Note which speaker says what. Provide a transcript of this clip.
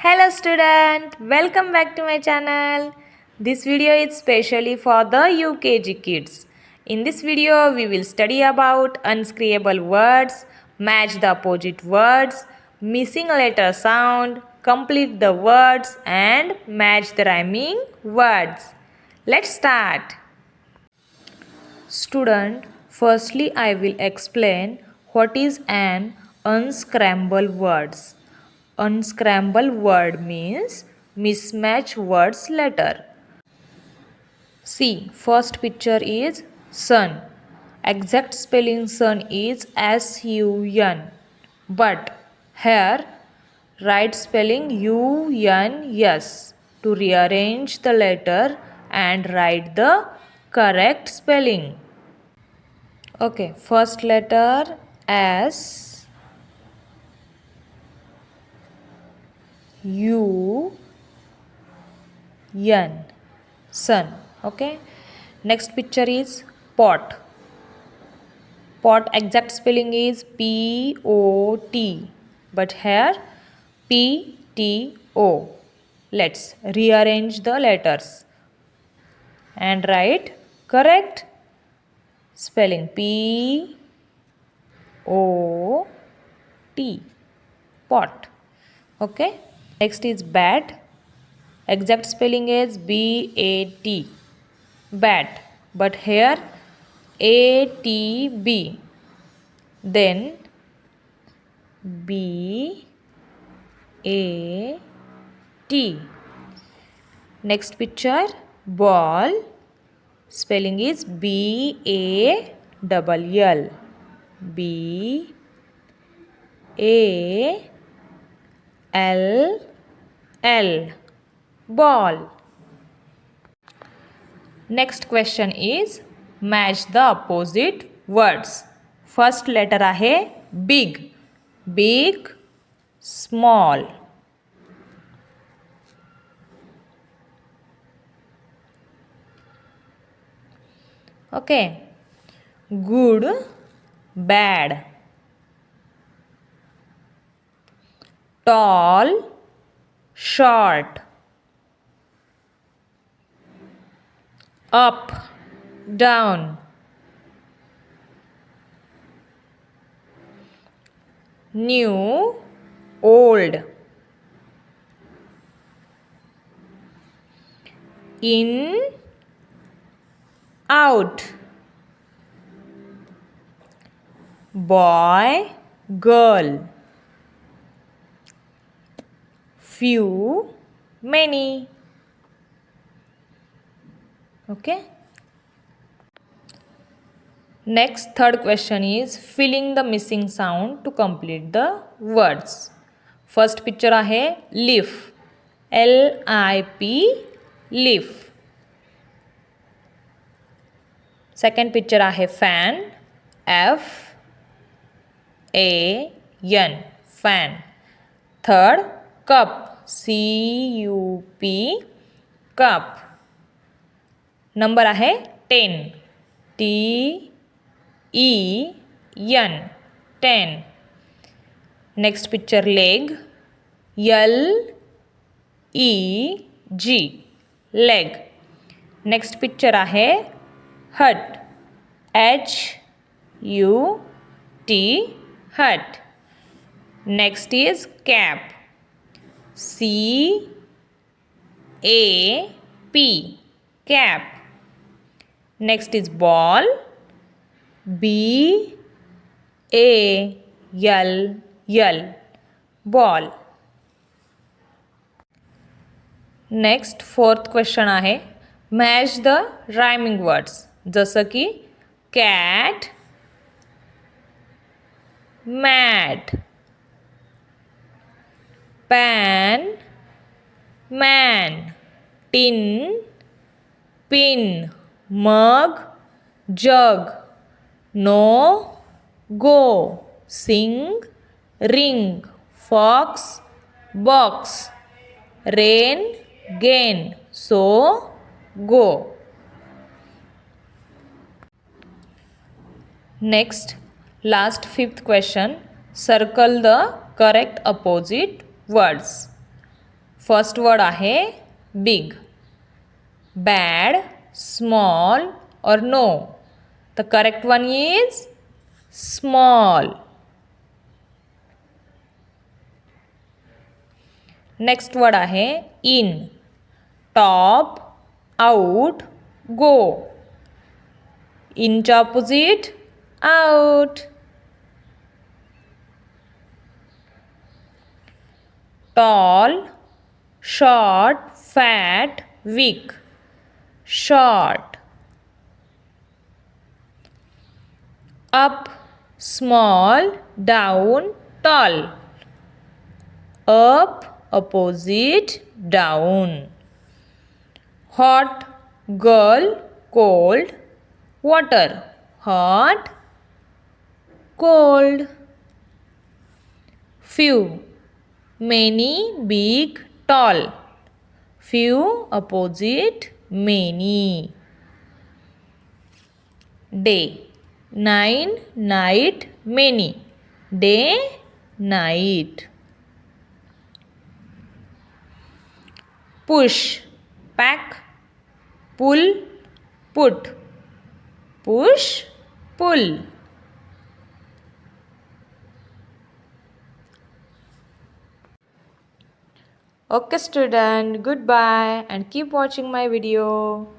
Speaker 1: Hello student, welcome back to my channel. This video is specially for the UKG kids. In this video we will study about unscramble words, match the opposite words, missing a letter sound, complete the words and match the rhyming words. Let's start. Student, firstly I will explain what is an unscramble words. Unscramble word means mismatch words letter. See, first picture is sun. Exact spelling sun is S-U-N. But here right spelling U-N-S. To rearrange the letter and write the correct spelling. Okay, first letter S U N, sun. Okay, next picture is pot. Pot exact spelling is P-O-T, but here P-T-O. Let's rearrange the letters and write correct spelling P-O-T, pot. Okay, next is bat. Exact spelling is B-A-T, bat, but here A-T-B, then B-A-T. Next picture, ball. Spelling is B-A-L-L, B-A-L-L, ball. Next question is match the opposite words. First letter आहे big. Big, small. Okay. Good, bad. Tall, short. Up, down. New, old. In, out. Boy, girl. Few, many. Okay. Next, third question is filling the missing sound to complete the words. First picture आहे leaf. L-I-P, leaf. Second picture आहे fan. F-A-N, fan. Third, cup. C-U-P, cup. Number आहे 10. T-E-N, 10. Next picture leg. L-E-G, leg. Next picture आहे hut. H-U-T, hut. Next is cap. C-A-P, cap. Next is ball. B-A-L-L, ball. Next fourth question आहे match the rhyming words. जसं की cat, mat, pan, man, tin, pin, mug, jug, no, go, sing, ring, fox, box, rain, gain, so, go. Next, last fifth question, circle the correct opposite words. First word आहे big. Bad, small और no. The correct one is small. Next word आहे in. Top, out, go. इनच्या opposite out. Tall, short, fat, weak. Short. Up, small, down, tall. Up, opposite, down. Hot, girl, cold, water. Hot, cold. Few, many, big, tall. Few, opposite, many. Day, 9, night, many. Day, night. Push, pack, pull, put. Push, pull. Okay student, goodbye and keep watching my video.